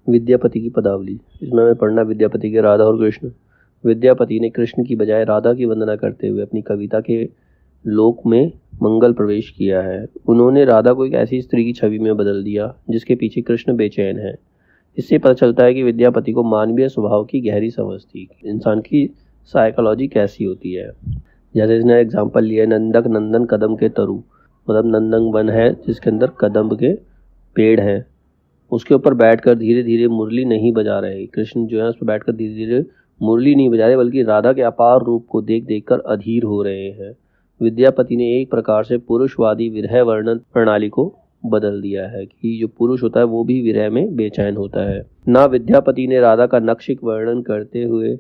विद्यापति की पदावली। इसमें हमें पढ़ना विद्यापति के राधा और कृष्ण। विद्यापति ने कृष्ण की बजाय राधा की वंदना करते हुए अपनी कविता के लोक में मंगल प्रवेश किया है। उन्होंने राधा को एक ऐसी स्त्री की छवि में बदल दिया जिसके पीछे कृष्ण बेचैन है। इससे पता चलता है कि विद्यापति को मानवीय स्वभाव की गहरी समझ थी, इंसान की साइकोलॉजी कैसी होती है। जैसे इसने एग्जाम्पल लिया नंदक नंदन कदम के तरु, मतलब नंदन वन है जिसके अंदर कदम के पेड़ हैं, उसके ऊपर बैठकर धीरे धीरे मुरली नहीं बजा रहे कृष्ण जो है उस पर बैठकर धीरे धीरे मुरली नहीं बजा रहे, बल्कि राधा के अपार रूप को देख देख कर अधीर हो रहे हैं। विद्यापति ने एक प्रकार से पुरुषवादी विरह वर्णन प्रणाली को बदल दिया है कि जो पुरुष होता है वो भी विरह में बेचैन होता है। ना विद्यापति ने राधा का नक्शिक वर्णन करते हुए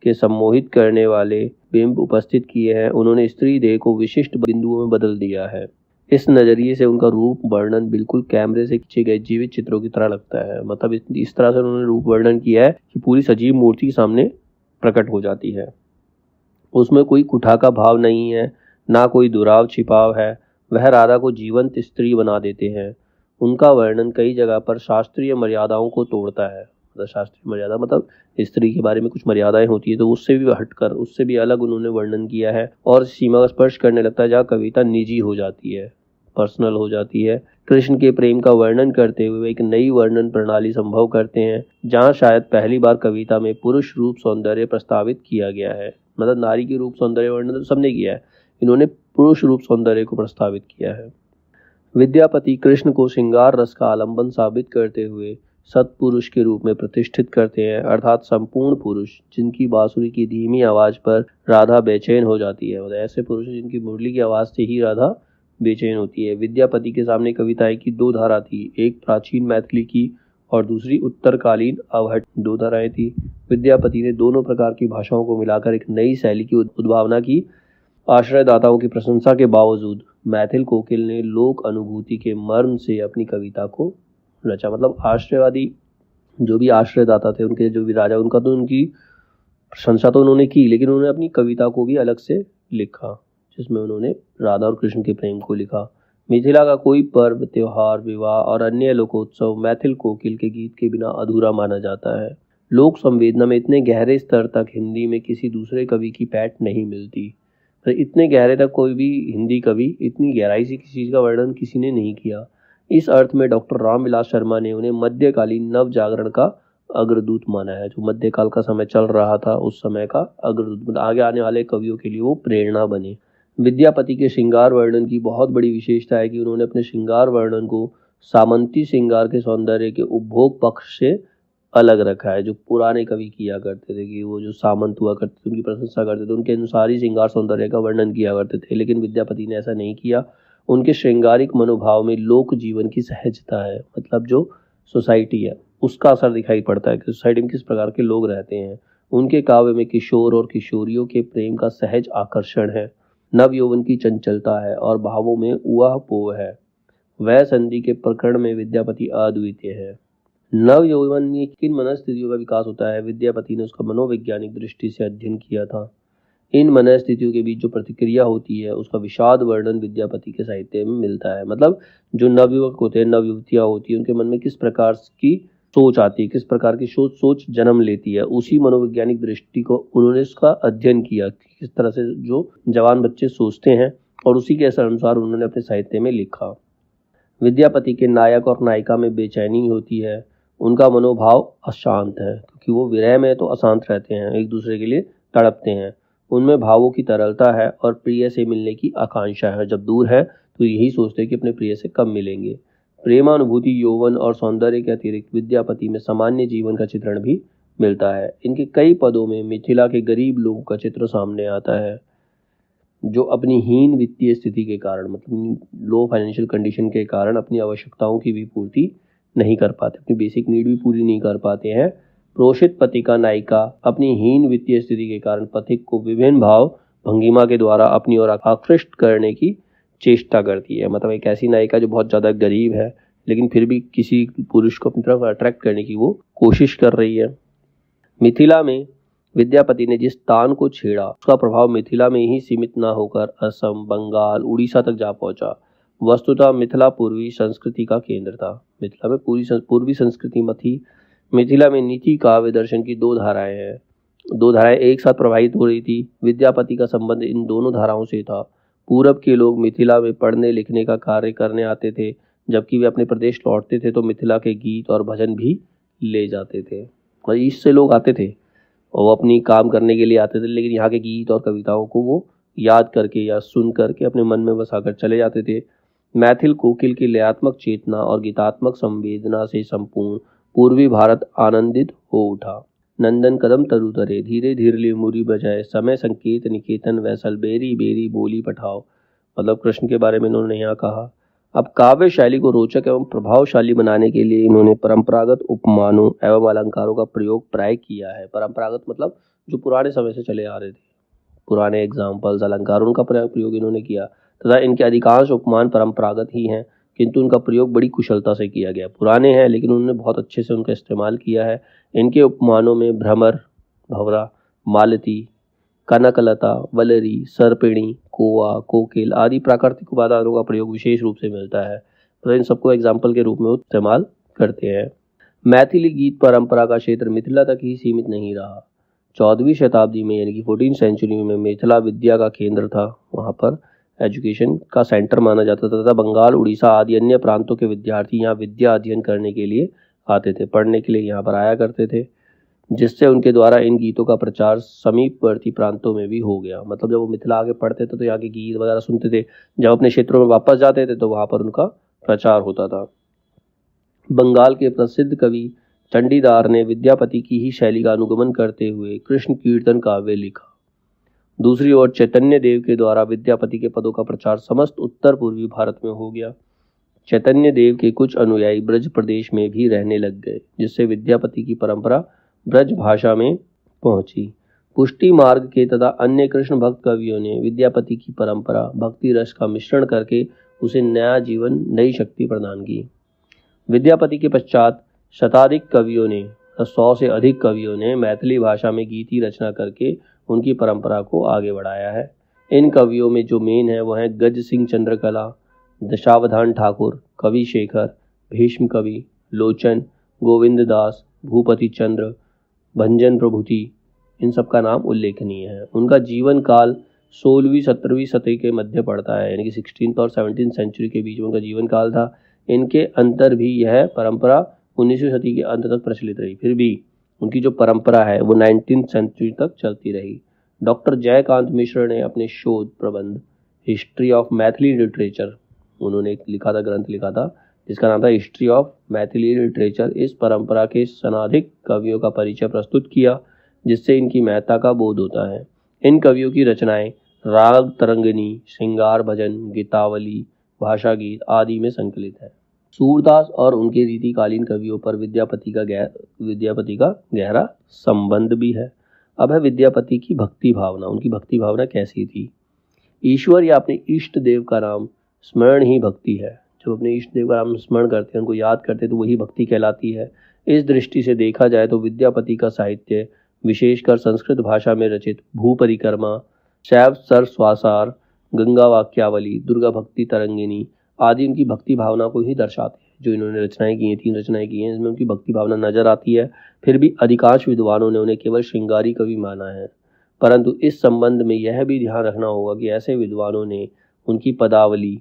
के सम्मोहित करने वाले बिंब उपस्थित किए हैं, उन्होंने स्त्री देह को विशिष्ट बिंदुओं में बदल दिया है। इस नजरिए से उनका रूप वर्णन बिल्कुल कैमरे से खींचे गए जीवित चित्रों की तरह लगता है। मतलब इस तरह से उन्होंने रूप वर्णन किया है कि पूरी सजीव मूर्ति सामने प्रकट हो जाती है। उसमें कोई कुठा का भाव नहीं है, ना कोई दुराव छिपाव है। वह राधा को जीवंत स्त्री बना देते हैं। उनका वर्णन कई जगह पर शास्त्रीय मर्यादाओं को तोड़ता है। मतलब शास्त्रीय मर्यादा मतलब स्त्री के बारे में कुछ मर्यादाएं होती है तो उससे भी हटकर, उससे भी अलग उन्होंने वर्णन किया है और सीमा का स्पर्श करने लगता है जहाँ कविता निजी हो जाती है, पर्सनल हो जाती है। कृष्ण के प्रेम का वर्णन करते हुए एक नई वर्णन प्रणाली संभव करते हैं जहाँ शायद पहली बार कविता में पुरुष रूप सौंदर्य प्रस्तावित किया गया है। मतलब नारी के रूप सौंदर्य वर्णन तो सबने किया है, इन्होंने पुरुष रूप सौंदर्य को प्रस्तावित किया है। विद्यापति कृष्ण को श्रृंगार रस का आलंबन साबित करते हुए सत्पुरुष के रूप में प्रतिष्ठित करते हैं, अर्थात संपूर्ण पुरुष जिनकी बांसुरी की धीमी आवाज पर राधा बेचैन हो जाती है। मतलब ऐसे पुरुष जिनकी मुरली की आवाज से ही राधा बेचैन होती है। विद्यापति के सामने कविताएं की दो धारा थी, एक प्राचीन मैथिली की और दूसरी उत्तरकालीन अवहट, दो धाराएं थी। विद्यापति ने दोनों प्रकार की भाषाओं को मिलाकर एक नई शैली की उद्भावना की। आश्रयदाताओं की प्रशंसा के बावजूद मैथिल कोकिल ने लोक अनुभूति के मर्म से अपनी कविता को रचा। मतलब आश्रयवादी जो भी आश्रयदाता थे, उनके जो भी राजा, उनका तो उनकी प्रशंसा तो उन्होंने की, लेकिन उन्होंने अपनी कविता को भी अलग से लिखा जिसमें उन्होंने राधा और कृष्ण के प्रेम को लिखा। मिथिला का कोई पर्व, त्योहार, विवाह और अन्य लोकोत्सव मैथिल कोकिल के गीत के बिना अधूरा माना जाता है। लोक संवेदना में इतने गहरे स्तर तक हिंदी में किसी दूसरे कवि की पैठ नहीं मिलती। तो इतने गहरे तक कोई भी हिंदी कवि इतनी गहराई से किसी चीज़ का वर्णन किसी ने नहीं किया। इस अर्थ में डॉक्टर रामविलास शर्मा ने उन्हें मध्यकालीन नव जागरण का अग्रदूत माना है। जो मध्यकाल का समय चल रहा था उस समय का अग्रदूत, आगे आने वाले कवियों के लिए वो प्रेरणा बने। विद्यापति के श्रृंगार वर्णन की बहुत बड़ी विशेषता है कि उन्होंने अपने श्रृंगार वर्णन को सामंती श्रृंगार के सौंदर्य के उपभोग पक्ष से अलग रखा है। जो पुराने कवि किया करते थे कि वो जो सामंत हुआ करते थे उनकी प्रशंसा करते थे, उनके अनुसार ही श्रृंगार सौंदर्य का वर्णन किया करते थे, लेकिन विद्यापति ने ऐसा नहीं किया। उनके श्रृंगारिक मनोभाव में लोक जीवन की सहजता है। मतलब जो सोसाइटी है उसका असर दिखाई पड़ता है कि सोसाइटी में किस प्रकार के लोग रहते हैं। उनके काव्य में किशोर और किशोरियों के प्रेम का सहज आकर्षण है, नव यौवन की चंचलता है और भावों में उहापोह है। वह संधि के प्रकरण में विद्यापति अद्वितीय है। नव यौवन में किन मनस्थितियों का विकास होता है, विद्यापति ने उसका मनोवैज्ञानिक दृष्टि से अध्ययन किया था। इन मनस्थितियों के बीच जो प्रतिक्रिया होती है उसका विषाद वर्णन विद्यापति के साहित्य में मिलता है। मतलब जो नवयुवक होते हैं, नवयुवतियां होती हैं, उनके मन में किस प्रकार की सोच आती है, किस प्रकार की सोच जन्म लेती है, उसी मनोवैज्ञानिक दृष्टि को उन्होंने इसका अध्ययन किया कि किस तरह से जो जवान बच्चे सोचते हैं और उसी के अनुसार उन्होंने अपने साहित्य में लिखा। विद्यापति के नायक और नायिका में बेचैनी होती है, उनका मनोभाव अशांत है क्योंकि वो विरह में तो अशांत रहते हैं, एक दूसरे के लिए तड़पते हैं। उनमें भावों की तरलता है और प्रिय से मिलने की आकांक्षा है। जब दूर है तो यही सोचते हैं कि अपने प्रिय से कब मिलेंगे। प्रेमानुभूति, यौवन और सौंदर्य के अतिरिक्त विद्यापति में सामान्य जीवन का चित्रण भी मिलता है। इनके कई पदों में मिथिला के गरीब लोगों का चित्र सामने आता है जो अपनी हीन वित्तीय स्थिति के कारण, मतलब लो फाइनेंशियल कंडीशन के कारण अपनी आवश्यकताओं की भी पूर्ति नहीं कर पाते, अपनी बेसिक नीड भी पूरी नहीं कर पाते हैं। प्रोषित पति का नायिका अपनी हीन वित्तीय स्थिति के कारण पथिक को विभिन्न भाव भंगिमा के द्वारा अपनी ओर आकृष्ट करने की चेष्टा करती है। मतलब एक ऐसी नायिका जो बहुत ज़्यादा गरीब है लेकिन फिर भी किसी पुरुष को अपनी तरफ अट्रैक्ट करने की वो कोशिश कर रही है। मिथिला में विद्यापति ने जिस तान को छेड़ा उसका प्रभाव मिथिला में ही सीमित न होकर असम, बंगाल, उड़ीसा तक जा पहुंचा। वस्तुतः मिथिला पूर्वी संस्कृति का केंद्र था। मिथिला में पूर्वी संस्कृति में थी। मिथिला में नीति काव्य दर्शन की दो धाराएं हैं। दो धाराएं एक साथ प्रवाहित हो रही थी। विद्यापति का संबंध इन दोनों धाराओं से था। पूरब के लोग मिथिला में पढ़ने लिखने का कार्य करने आते थे, जबकि वे अपने प्रदेश लौटते थे तो मिथिला के गीत और भजन भी ले जाते थे। और ईस्ट से लोग आते थे और वो अपनी काम करने के लिए आते थे, लेकिन यहाँ के गीत और कविताओं को वो याद करके या सुन करके अपने मन में बसाकर चले जाते थे। मैथिल कोकिल की लयात्मक चेतना और गीतात्मक संवेदना से संपूर्ण पूर्वी भारत आनंदित हो उठा। नंदन कदम तरु तरे, धीरे धीरे मुरी बजाए, समय संकेत निकेतन वैसल, बेरी बेरी बोली पठाओ। मतलब कृष्ण के बारे में इन्होंने यहाँ कहा। अब काव्य शैली को रोचक एवं प्रभावशाली बनाने के लिए इन्होंने परंपरागत उपमानों एवं अलंकारों का प्रयोग प्राय किया है। परंपरागत मतलब जो पुराने समय से चले आ रहे थे, पुराने एग्जाम्पल्स अलंकारों का प्रयोग इन्होंने किया, तथा इनके अधिकांश उपमान परंपरागत ही हैं, किंतु उनका प्रयोग बड़ी कुशलता से किया गया। पुराने हैं लेकिन उन्होंने बहुत अच्छे से उनका इस्तेमाल किया है। इनके उपमानों में भ्रमर, भंवरा, मालती, कनकलता, वलरी, सर्पिणी, कोवा, कोकिल आदि प्राकृतिक उपादानों का प्रयोग विशेष रूप से मिलता है, तो इन सबको एग्जाम्पल के रूप में इस्तेमाल करते हैं। मैथिली गीत परंपरा का क्षेत्र मिथिला तक ही सीमित नहीं रहा। 14वीं शताब्दी में यानी कि 14th सेंचुरी में मिथिला विद्या का केंद्र था। वहाँ पर एजुकेशन का सेंटर माना जाता था, तथा बंगाल, उड़ीसा आदि अन्य प्रांतों के विद्यार्थी यहाँ विद्या अध्ययन करने के लिए आते थे, पढ़ने के लिए यहाँ पर आया करते थे, जिससे उनके द्वारा इन गीतों का प्रचार समीपवर्ती प्रांतों में भी हो गया। मतलब जब वो मिथिला आगे पढ़ते थे तो यहाँ के गीत वगैरह सुनते थे, जब अपने क्षेत्रों में वापस जाते थे तो वहाँ पर उनका प्रचार होता था। बंगाल के प्रसिद्ध कवि चंडीदार ने विद्यापति की ही शैली का अनुगमन करते हुए कृष्ण कीर्तन काव्य लिखा। दूसरी ओर चैतन्य देव के द्वारा विद्यापति के पदों का प्रचार समस्त उत्तर पूर्वी भारत में हो गया। चैतन्य देव के कुछ अनुयायी ब्रज प्रदेश में भी रहने लग गए, जिससे विद्यापति की परंपरा ब्रज भाषा में पहुंची। पुष्टि मार्ग के तथा अन्य कृष्ण भक्त कवियों ने विद्यापति की परंपरा भक्ति रस का मिश्रण करके उसे नया जीवन, नई शक्ति प्रदान की। विद्यापति के पश्चात शताधिक कवियों ने, 100 से अधिक कवियों ने मैथिली भाषा में गीति रचना करके उनकी परंपरा को आगे बढ़ाया है। इन कवियों में जो मेन है वो हैं गज सिंह चंद्रकला, दशावधान ठाकुर, कवि शेखर, भीष्म कवि, लोचन, गोविंद दास, भूपति चंद्र, भंजन प्रभुति। इन सब का नाम उल्लेखनीय है। उनका जीवन काल 16वीं 17वीं सदी के मध्य पड़ता है, यानी कि 16th और 17th सेंचुरी के बीच में उनका जीवन काल था। इनके अंतर भी यह परंपरा 19वीं सदी के अंत तक प्रचलित रही। फिर भी उनकी जो परंपरा है वो 19th सेंचुरी तक चलती रही। डॉक्टर जयकांत मिश्र ने अपने शोध प्रबंध हिस्ट्री ऑफ मैथिली लिटरेचर, उन्होंने एक ग्रंथ लिखा था जिसका नाम था हिस्ट्री ऑफ मैथिली लिटरेचर, इस परंपरा के सनाधिक कवियों का परिचय प्रस्तुत किया, जिससे इनकी महत्ता का बोध होता है। इन कवियों की रचनाएं राग तरंगिणी, श्रृंगार भजन, गीतावली, भाषा गीत आदि में संकलित है। सूरदास और उनके रीतिकालीन कवियों पर विद्यापति का गहरा संबंध भी है। अब है विद्यापति की भक्ति भावना। उनकी भक्ति भावना कैसी थी? ईश्वर या अपने इष्ट देव का नाम स्मरण ही भक्ति है। जब अपने इष्ट देव का नाम स्मरण करते हैं, उनको याद करते हैं, तो वही भक्ति कहलाती है। इस दृष्टि से देखा जाए तो विद्यापति का साहित्य, विशेषकर संस्कृत भाषा में रचित भू परिक्रमा, शैव सर स्वासार, गंगा वाक्यावली, दुर्गा भक्ति तरंगिनी आदि उनकी भक्ति भावना को ही दर्शाते हैं। जो इन्होंने रचनाएं की हैं, 3 रचनाएं की हैं, इसमें उनकी भक्ति भावना नजर आती है। फिर भी अधिकांश विद्वानों ने उन्हें केवल श्रृंगारी कवि माना है, परंतु इस संबंध में यह भी ध्यान रखना होगा कि ऐसे विद्वानों ने उनकी पदावली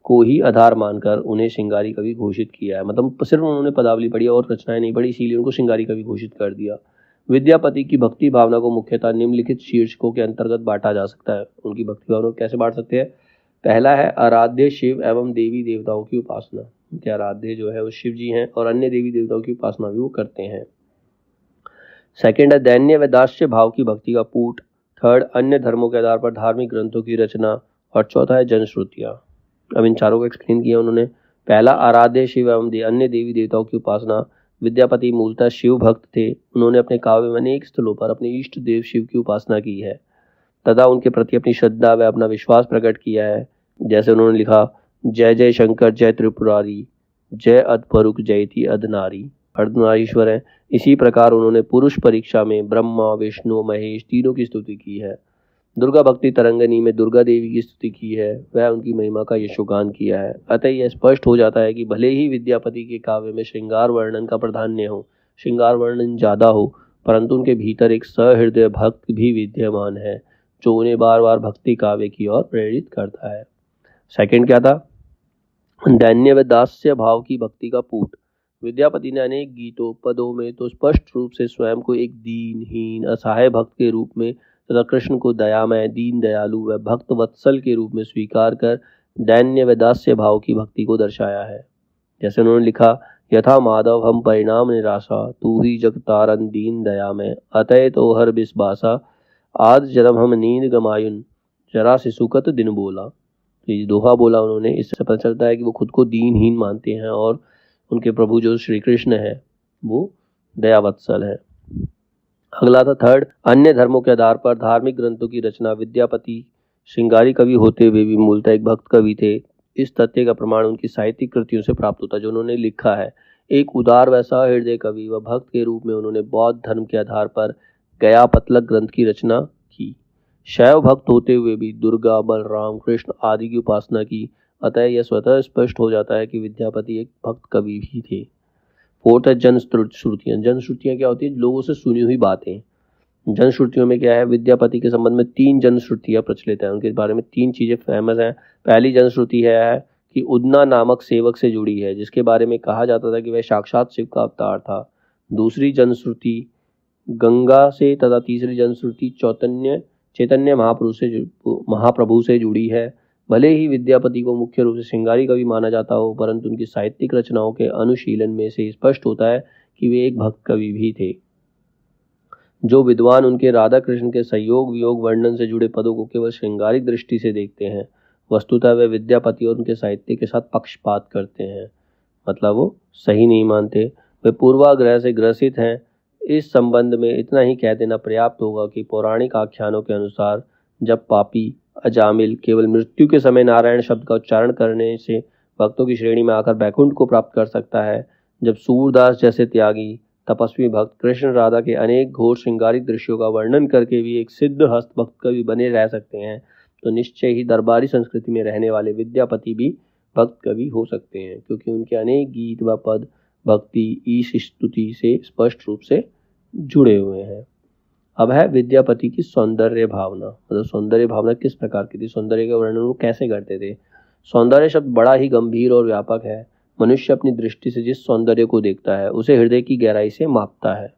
को ही आधार मानकर उन्हें श्रृंगारी कवि घोषित किया है। मतलब सिर्फ उन्होंने पदावली पढ़ी और रचनाएं नहीं पढ़ी, इसीलिए उनको श्रृंगारी कवि घोषित कर दिया। विद्यापति की भक्ति भावना को मुख्यतः निम्नलिखित शीर्षकों के अंतर्गत बांटा जा सकता है। उनकी भक्ति भावना को कैसे बांट सकते हैं? पहला है आराध्य शिव एवं देवी देवताओं की उपासना। उनके आराध्य जो है वो शिव जी हैं और अन्य देवी देवताओं की उपासना भी वो करते हैं। सेकंड है दैन्य व दास्य भाव की भक्ति का पूट। थर्ड, अन्य धर्मों के आधार पर धार्मिक ग्रंथों की रचना। और चौथा है जनश्रुतियाँ। अब इन चारों को एक्सप्लेन किया उन्होंने। पहला, आराध्य शिव एवं अन्य देवी देवताओं की उपासना। विद्यापति मूलतः शिव भक्त थे। उन्होंने अपने काव्य में अनेक स्थलों पर अपने इष्ट देव शिव की उपासना की है तथा उनके प्रति अपनी श्रद्धा व अपना विश्वास प्रकट किया है। जैसे उन्होंने लिखा, जय जय शंकर जय त्रिपुरारी, जय अधपरुक जयति अधनारी, अर्धनारीश्वर है। इसी प्रकार उन्होंने पुरुष परीक्षा में ब्रह्मा, विष्णु, महेश तीनों की स्तुति की है। दुर्गा भक्ति तरंगनी में दुर्गा देवी की स्तुति की है, वह उनकी महिमा का यशोगान किया है। अतः यह स्पष्ट हो जाता है कि भले ही विद्यापति के काव्य में श्रृंगार वर्णन का प्राधान्य हो, श्रृंगार वर्णन ज़्यादा हो, परंतु उनके भीतर एक सहृदय भक्त भी विद्यमान है जो उन्हें बार बार भक्ति काव्य की ओर प्रेरित करता है। सेकंड क्या था? दैन्य व दास्य भाव की भक्ति का पूट। विद्यापति ने अनेक गीतों पदों में तो स्पष्ट रूप से स्वयं को एक दीनहीन असहाय भक्त के रूप में तथा कृष्ण को दयामय, दीन दयालु व भक्त वत्सल के रूप में स्वीकार कर दैन्य व दास्य भाव की भक्ति को दर्शाया है। जैसे उन्होंने लिखा, यथा माधव हम परिणाम निराशा, तू ही जग तारन दीन दयामय, अतय तो हर बिस्बासा, आज जन्म हम नींद गमायुन, जरा से सुकत दिन बोला। तो ये दोहा बोला उन्होंने। इससे पता चलता है कि वो खुद को दीनहीन मानते हैं और उनके प्रभु जो श्री कृष्ण है वो दयावत्सल है। अगला था थर्ड, अन्य धर्मों के आधार पर धार्मिक ग्रंथों की रचना। विद्यापति श्रृंगारी कवि होते हुए भी मूलतः एक भक्त कवि थे। इस तथ्य का प्रमाण उनकी साहित्यिक कृतियों से प्राप्त होता है जो उन्होंने लिखा है। एक उदार व सहृदय कवि व भक्त के रूप में उन्होंने बौद्ध धर्म के आधार पर गया पतलक ग्रंथ की रचना की। शैव भक्त होते हुए भी दुर्गा, बलराम, कृष्ण आदि की उपासना की। अतः यह स्वतः स्पष्ट हो जाता है कि विद्यापति एक भक्त कवि भी थे। फोर्थ है जनश्रुतियां। जनश्रुतियां क्या होती है? लोगों से सुनी हुई बातें। जनश्रुतियों में क्या है? विद्यापति के संबंध में 3 जनश्रुतियां प्रचलित हैं। उनके बारे में 3 चीजें फेमस हैं। पहली जनश्रुति है कि उदना नामक सेवक से जुड़ी है जिसके बारे में कहा जाता था कि वह साक्षात शिव का अवतार था। दूसरी जनश्रुति गंगा से तथा तीसरी जनश्रुति चैतन्य महाप्रभु से जुड़ी है। भले ही विद्यापति को मुख्य रूप से श्रृंगारी कवि माना जाता हो, परंतु उनकी साहित्यिक रचनाओं के अनुशीलन में से स्पष्ट होता है कि वे एक भक्त कवि भी थे। जो विद्वान उनके राधा कृष्ण के संयोग वियोग वर्णन से जुड़े पदों को केवल श्रृंगारिक दृष्टि से देखते हैं, वस्तुतः वे विद्यापति और उनके साहित्य के साथ पक्षपात करते हैं, मतलब वो सही नहीं मानते, वे पूर्वाग्रह से ग्रसित हैं। इस संबंध में इतना ही कह देना पर्याप्त होगा कि पौराणिक आख्यानों के अनुसार जब पापी अजामिल केवल मृत्यु के समय नारायण शब्द का उच्चारण करने से भक्तों की श्रेणी में आकर बैकुंठ को प्राप्त कर सकता है, जब सूरदास जैसे त्यागी तपस्वी भक्त कृष्ण राधा के अनेक घोर श्रृंगारिक दृश्यों का वर्णन करके भी एक सिद्ध हस्त भक्त कवि बने रह सकते हैं, तो निश्चय ही दरबारी संस्कृति में रहने वाले विद्यापति भी भक्त कवि हो सकते हैं, क्योंकि उनके अनेक गीत व पद भक्ति ईश स्तुति से स्पष्ट रूप से जुड़े हुए हैं। अब है विद्यापति की सौंदर्य भावना। मतलब सौंदर्य भावना किस प्रकार की थी, सौंदर्य का वर्णन वो कैसे करते थे। सौंदर्य शब्द बड़ा ही गंभीर और व्यापक है। मनुष्य अपनी दृष्टि से जिस सौंदर्य को देखता है उसे हृदय की गहराई से मापता है।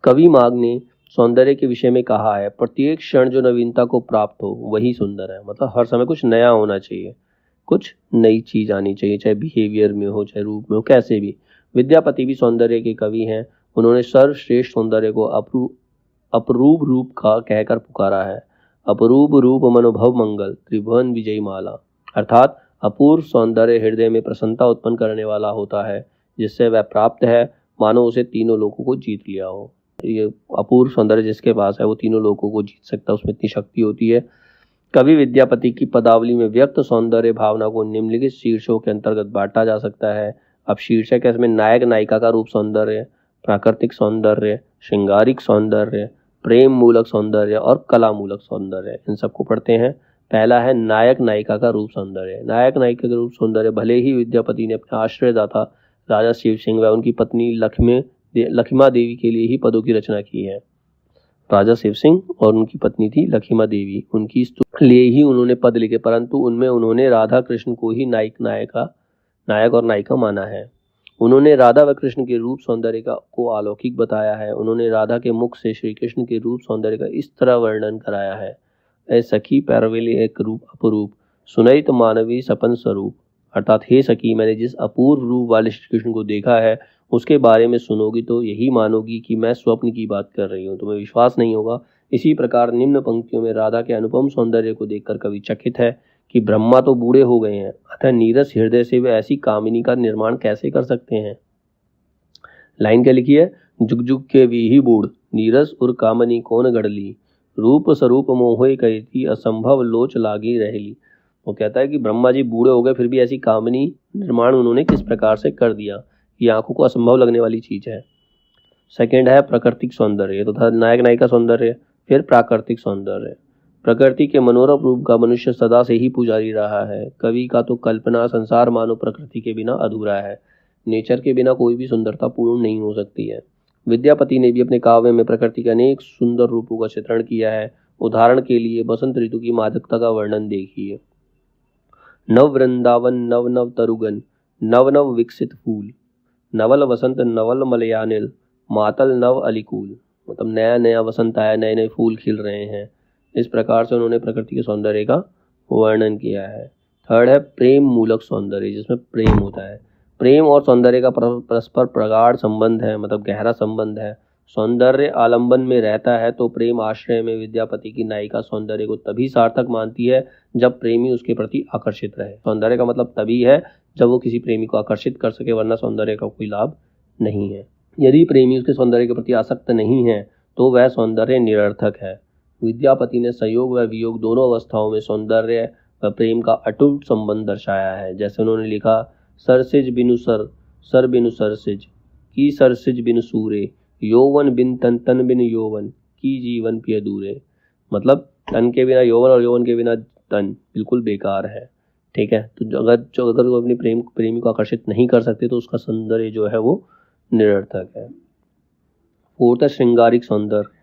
कवि माघ ने सौंदर्य के विषय में कहा है, प्रत्येक क्षण जो नवीनता को प्राप्त हो वही सुंदर है। मतलब हर समय कुछ नया होना चाहिए, कुछ नई चीज आनी चाहिए, चाहे बिहेवियर में हो चाहे रूप में हो, कैसे भी। विद्यापति भी सौंदर्य के कवि हैं। उन्होंने सर्वश्रेष्ठ सौंदर्य को अपरूप रूप का कहकर पुकारा है। अपरूप रूप मनोभव मंगल त्रिभुवन विजयी माला, अर्थात अपूर्व सौंदर्य हृदय में प्रसन्नता उत्पन्न करने वाला होता है, जिससे वह प्राप्त है मानो उसे तीनों लोगों को जीत लिया हो। ये अपूर्व सौंदर्य जिसके पास है वो तीनों लोगों को जीत सकता है, उसमें इतनी शक्ति होती है। कवि विद्यापति की पदावली में व्यक्त सौंदर्य भावना को निम्नलिखित शीर्षों के अंतर्गत बांटा जा सकता है। अब शीर्षक है इसमें नायक नायिका का रूप सौंदर्य, प्राकृतिक सौंदर्य, श्रृंगारिक सौंदर्य, प्रेम मूलक सौंदर्य और कला मूलक सौंदर्य। इन सबको पढ़ते हैं। पहला है नायक नायिका का रूप सौंदर्य। नायक नायिका का रूप सौंदर्य भले ही विद्यापति ने अपने आश्रयदाता राजा शिव सिंह व उनकी पत्नी लखिमा देवी के लिए ही पदों की रचना की है। राजा शिव सिंह और उनकी पत्नी थी लखिमा देवी, उनकी लिए ही उन्होंने पद लिखे, परंतु उनमें उन्होंने राधा कृष्ण को ही नायक और नायिका माना है। उन्होंने राधा व कृष्ण के रूप सौंदर्य को अलौकिक बताया है। उन्होंने राधा के मुख से श्री कृष्ण के रूप सौंदर्य का इस तरह वर्णन कराया है, ऐ सखी पैरवेली एक रूप अपरूप, सुनई तो मानवी सपन स्वरूप। अर्थात हे सखी, मैंने जिस अपूर्व रूप वाले श्री कृष्ण को देखा है उसके बारे में सुनोगी तो यही मानोगी कि मैं स्वप्न की बात कर रही हूँ, तुम्हें विश्वास नहीं होगा। इसी प्रकार निम्न पंक्तियों में राधा के अनुपम सौंदर्य को देखकर कवि चकित है कि ब्रह्मा तो बूढ़े हो गए हैं, अतः नीरस हृदय से वे ऐसी कामिनी का निर्माण कैसे कर सकते हैं। लाइन क्या लिखी है, जुग जुग के वी ही बूढ़, नीरस उर कामनी कौन गढ़ली, रूप स्वरूप मोहे कहती असंभव लोच लागी रहली। वो कहता है कि ब्रह्मा जी बूढ़े हो गए फिर भी ऐसी कामनी निर्माण उन्होंने किस प्रकार से कर दिया, ये आंखों को असंभव लगने वाली चीज है। सेकेंड है प्राकृतिक सौंदर्य, तो था नायक नायिका सौंदर्य। फिर प्राकृतिक सौंदर्य, प्रकृति के मनोरम रूप का मनुष्य सदा से ही पुजारी रहा है। कवि का तो कल्पना संसार मानो प्रकृति के बिना अधूरा है। नेचर के बिना कोई भी सुंदरता पूर्ण नहीं हो सकती है। विद्यापति ने भी अपने काव्य में प्रकृति के अनेक सुंदर रूपों का चित्रण किया है। उदाहरण के लिए बसंत ऋतु की मादकता का वर्णन देखिए। नव वृंदावन नव नव तरुगन, नव नव विकसित फूल, नवल वसंत नवल मलयानिल, मातल नव अलिकूल। मतलब नया नया वसंत आया, नए नए फूल खिल रहे हैं। इस प्रकार से उन्होंने प्रकृति के सौंदर्य का वर्णन किया है। थर्ड है प्रेम मूलक सौंदर्य, जिसमें प्रेम होता है। प्रेम और सौंदर्य का परस्पर प्रगाढ़ संबंध है, मतलब गहरा संबंध है। सौंदर्य आलंबन में रहता है तो प्रेम आश्रय में विद्यापति की नायिका सौंदर्य को तभी सार्थक मानती है जब प्रेमी उसके प्रति आकर्षित रहे। सौंदर्य का मतलब तभी है जब वो किसी प्रेमी को आकर्षित कर सके, वरना सौंदर्य का कोई लाभ नहीं है। यदि प्रेमी उसके सौंदर्य के प्रति आसक्त नहीं है तो वह सौंदर्य निरर्थक है। विद्यापति ने संयोग व वियोग दोनों अवस्थाओं में सौंदर्य व प्रेम का अटूट संबंध दर्शाया है। जैसे उन्होंने लिखा, सरसिज बिनु सर बिनु सरसिज, की सरसिज बिनु सूरे, यौवन बिन तन, तन बिन यौवन, की जीवन पिय दूरे। मतलब तन के बिना यौवन और यौवन के बिना तन बिल्कुल बेकार है। ठीक है, तो अगर वो अपने प्रेमी को आकर्षित नहीं कर सकते तो उसका सौंदर्य जो है वो निरर्थक है। फोर्थ है श्रृंगारिक सौंदर्य।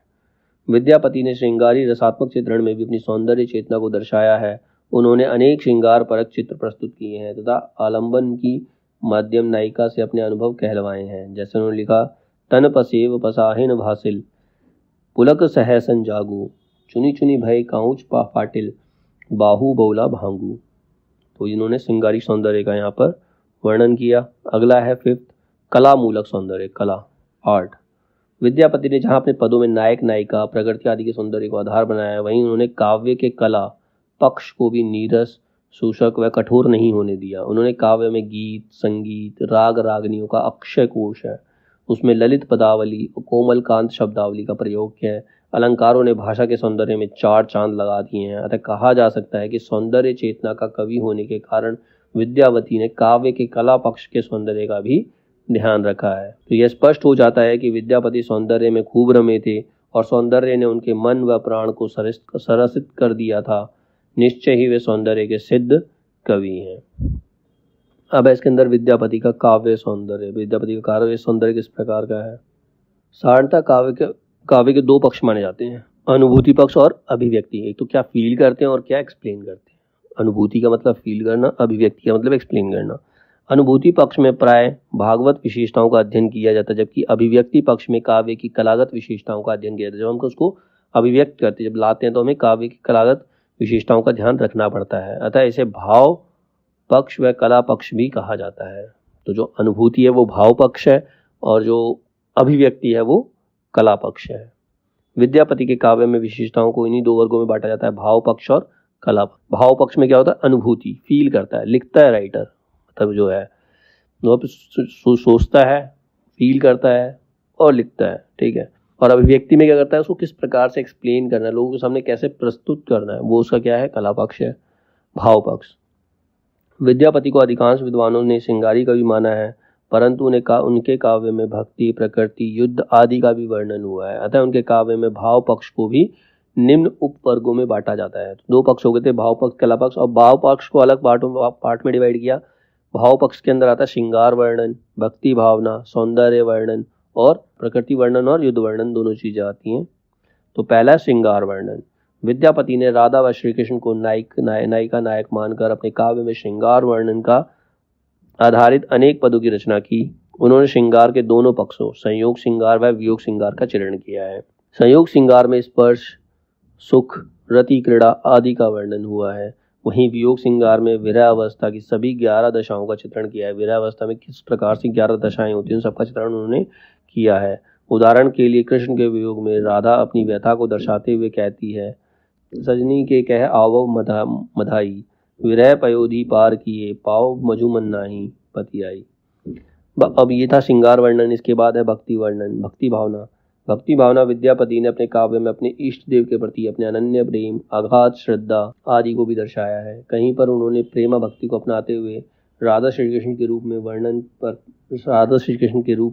विद्यापति ने श्रृंगारी रसात्मक चित्रण में भी अपनी सौंदर्य चेतना को दर्शाया है। उन्होंने अनेक श्रृंगार परक चित्र प्रस्तुत किए हैं तथा आलंबन की माध्यम नायिका से अपने अनुभव कहलवाए हैं। जैसे उन्होंने लिखा, तन पसेव पसाहिन भासिल, पुलक सहसन जागू, चुनी चुनी भय काउच पाटिल, बाहु बौला भांगू। तो इन्होंने श्रृंगारिक सौंदर्य का यहाँ पर वर्णन किया। अगला है फिफ्थ, कला मूलक सौंदर्य, कला, आर्ट। विद्यापति ने जहाँ अपने पदों में नायक नायिका प्रकृति आदि के सौंदर्य को आधार बनाया, वहीं उन्होंने काव्य के कला पक्ष को भी नीरस, सूषक व कठोर नहीं होने दिया। उन्होंने काव्य में गीत, संगीत, राग रागनियों का अक्षय कोश है, उसमें ललित पदावली और कोमल कांत शब्दावली का प्रयोग किया है। अलंकारों ने भाषा के सौंदर्य में चार चांद लगा दिए हैं। अतः कहा जा सकता है कि सौंदर्य चेतना का कवि होने के कारण विद्यापति ने काव्य के कला पक्ष के सौंदर्य का भी ध्यान रखा है। तो यह स्पष्ट हो जाता है कि विद्यापति सौंदर्य में खूब रमे थे और सौंदर्य ने उनके मन व प्राण को सरसित कर दिया था। निश्चय ही वे सौंदर्य के सिद्ध कवि हैं। अब इसके अंदर विद्यापति का काव्य सौंदर्य। विद्यापति का काव्य सौंदर्य किस प्रकार का है? साधारणतः काव्य के दो पक्ष माने जाते हैं, अनुभूति पक्ष और अभिव्यक्ति। एक तो क्या फील करते हैं और क्या एक्सप्लेन करते हैं। अनुभूति का मतलब फील करना, अभिव्यक्ति का मतलब एक्सप्लेन करना। अनुभूति पक्ष में प्राय भागवत विशेषताओं का अध्ययन किया जाता है, जबकि अभिव्यक्ति पक्ष में काव्य की कलागत विशेषताओं का अध्ययन किया जाता है। जब हम उसको अभिव्यक्त करते हैं, जब लाते हैं, तो हमें काव्य की कलागत विशेषताओं का ध्यान रखना पड़ता है। अतः इसे भाव पक्ष व कला पक्ष भी कहा जाता है। तो जो अनुभूति है वो भाव पक्ष है और जो अभिव्यक्ति है वो कला पक्ष है। विद्यापति के काव्य में विशेषताओं को इन्हीं दो वर्गों में बांटा जाता है, भाव पक्ष और कला पक्ष। भाव पक्ष में क्या होता है? अनुभूति, फील करता है, लिखता है राइटर, मतलब जो है वो सोचता है, फील करता है और लिखता है। ठीक है, और अभिव्यक्ति में क्या करता है? उसको किस प्रकार से एक्सप्लेन करना है, लोगों के सामने कैसे प्रस्तुत करना है, वो उसका क्या है? कला पक्ष है, भाव पक्ष। विद्यापति को अधिकांश विद्वानों ने श्रृंगारी कवि माना है, परंतु उनके काव्य में भक्ति, प्रकृति, युद्ध आदि का भी वर्णन हुआ है। अतः उनके काव्य में भाव पक्ष को भी निम्न उपवर्गों में बांटा जाता है। तो दो पक्ष हो गए थे, भाव पक्ष, कला पक्ष। और भाव पक्ष को अलग पार्ट में डिवाइड किया। भाव पक्ष के अंदर आता है श्रृंगार वर्णन, भक्ति भावना, सौंदर्य वर्णन और प्रकृति वर्णन और युद्ध वर्णन, दोनों चीजें आती हैं। तो पहला श्रृंगार वर्णन। विद्यापति ने राधा व श्री कृष्ण को नायिका नायक मानकर अपने काव्य में श्रृंगार वर्णन का आधारित अनेक पदों की रचना की। उन्होंने श्रृंगार के दोनों पक्षों, संयोग श्रृंगार व वियोग श्रृंगार का चित्रण किया है। संयोग श्रृंगार में स्पर्श, सुख, रति, क्रीड़ा आदि का वर्णन हुआ है। वहीं वियोग श्रृंगार में विरह अवस्था की सभी 11 दशाओं का चित्रण किया है। विरह अवस्था में किस प्रकार से 11 दशाएं होती हैं, उन सबका चित्रण उन्होंने किया है। उदाहरण के लिए कृष्ण के वियोग में राधा अपनी व्यथा को दर्शाते हुए कहती है, सजनी के कह आवव मधाई, विरह पयोधि पार किए, पाव मधुमन नाही पति आई। अब ये था श्रृंगार वर्णन। इसके बाद है भक्ति वर्णन, भक्ति भावना। भक्ति भावना विद्यापति ने अपने काव्य में अपने इष्ट देव के प्रति अपने अनन्य प्रेम, अगाध श्रद्धा आदि को भी दर्शाया है। कहीं पर उन्होंने प्रेमा भक्ति को अपनाते हुए राधा श्री कृष्ण के रूप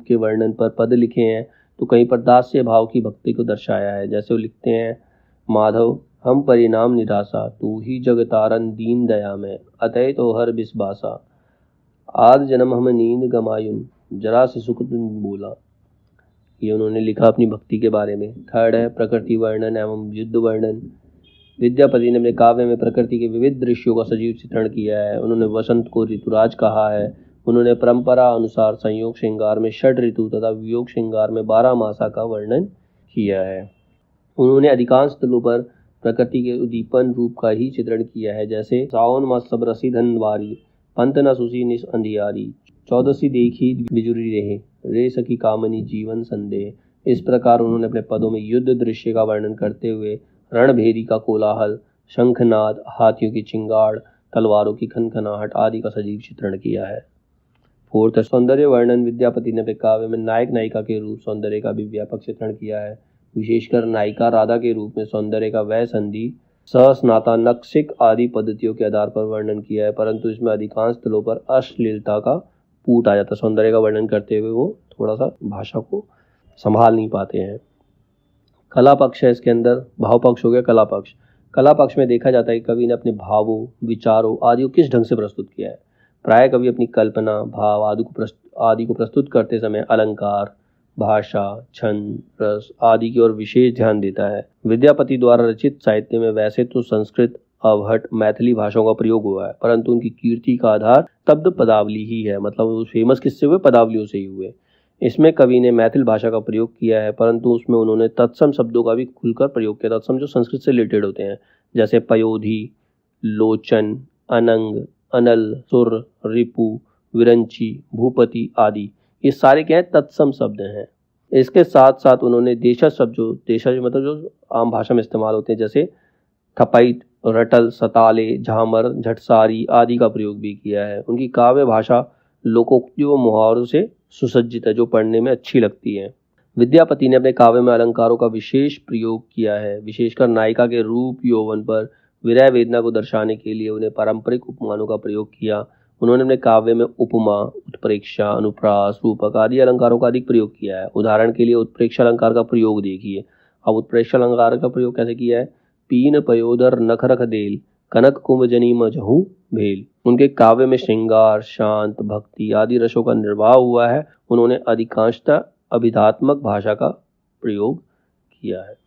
के वर्णन पर पद लिखे हैं, तो कहीं पर दास्य भाव की भक्ति को दर्शाया है। जैसे वो लिखते हैं, माधव हम परिणाम निराशा, तू ही जगतारन दीन दया में, अतय तो हर बिस्बासा, आद जन्म हम नींद गमायुन, जरा से सुख तुम बोला। ये उन्होंने लिखा अपनी भक्ति के बारे में। थर्ड है प्रकृति वर्णन एवं युद्ध वर्णन। विद्यापति ने अपने काव्य में प्रकृति के विविध दृश्यों का सजीव चित्रण किया है। उन्होंने वसंत को ऋतुराज कहा है। उन्होंने परंपरा अनुसार संयोग श्रृंगार में 6 ऋतु तथा वियोग श्रृंगार में 12 मासा का वर्णन किया है। उन्होंने अधिकांश स्थलों पर प्रकृति के उद्दीपन रूप का ही चित्रण किया है, जैसे सावन मास सब रसी धनवारी, पंत न सुसी निस अंधियारी, चौदसी देखी बिजुरी रहे, रे सखी कामनी जीवन संदेह। इस प्रकार उन्होंने अपने पदों में युद्ध दृश्य का वर्णन करते हुए रणभेरी का कोलाहल, शंखनाद, हाथियों की चिंगाड़, तलवारों की खनखनाहट आदि का सजीव चित्रण किया है। फोर्थ है सौंदर्य वर्णन। विद्यापति ने अपने काव्य में नायक नायिका के रूप सौंदर्य का भी व्यापक चित्रण किया है। विशेषकर नायिका राधा के रूप में सौंदर्य का वह संधि सहस्नाता नक्सिक आदि पद्धतियों के आधार पर वर्णन किया है, परंतु इसमें अधिकांश स्थलों पर अश्लीलता का पूट आ जाता है। सौंदर्य का वर्णन करते हुए वो थोड़ा सा भाषा को संभाल नहीं पाते हैं। कला पक्ष है इसके अंदर, भाव पक्ष हो गया कला पक्ष। कला पक्ष में देखा जाता है कि कवि ने अपने भावों, विचारों आदि को किस ढंग से प्रस्तुत किया है। प्राय कवि अपनी कल्पना, भाव आदि को प्रस्तुत करते समय अलंकार, भाषा, छंद, रस आदि की ओर विशेष ध्यान देता है। विद्यापति द्वारा रचित साहित्य में वैसे तो संस्कृत, अवहट, मैथिली भाषाओं का प्रयोग हुआ है, परंतु उनकी कीर्ति का आधार तब्द पदावली ही है। मतलब वो फेमस किससे हुए? पदावलियों से ही हुए। इसमें कवि ने मैथिल भाषा का प्रयोग किया है, परंतु उसमें उन्होंने तत्सम शब्दों का भी खुलकर प्रयोग किया। तत्सम जो संस्कृत से रिलेटेड होते हैं, जैसे पयोधी, लोचन, अनंग, अनल, सुर, रिपु, विरंची, भूपति आदि, ये सारे क्या है? तत्सम शब्द हैं। इसके साथ साथ उन्होंने देशज शब्द, जो देशज मतलब जो आम भाषा में इस्तेमाल होते हैं, जैसे थपैत, रटल, सताले, झामर, झटसारी आदि का प्रयोग भी किया है। उनकी काव्य भाषा लोकोक्तियों व मुहावरों से सुसज्जित है, जो पढ़ने में अच्छी लगती है। विद्यापति ने अपने काव्य में अलंकारों का विशेष प्रयोग किया है। विशेषकर नायिका के रूप यौवन पर विरह वेदना को दर्शाने के लिए उन्हें पारंपरिक उपमानों का प्रयोग किया। उन्होंने अपने काव्य में उपमा, उत्प्रेक्षा, अनुप्रास, रूपक आदि अलंकारों का अधिक प्रयोग किया है। उदाहरण के लिए उत्प्रेक्षा अलंकार का प्रयोग देखिए। अब उत्प्रेक्षा अलंकार का प्रयोग कैसे किया है? पीन पयोदर नख रख देल, कनक कुंभजनी मजहू भेल। उनके काव्य में श्रृंगार, शांत, भक्ति आदि रसों का निर्वाह हुआ है। उन्होंने अधिकांशतः अभिधात्मक भाषा का प्रयोग किया है।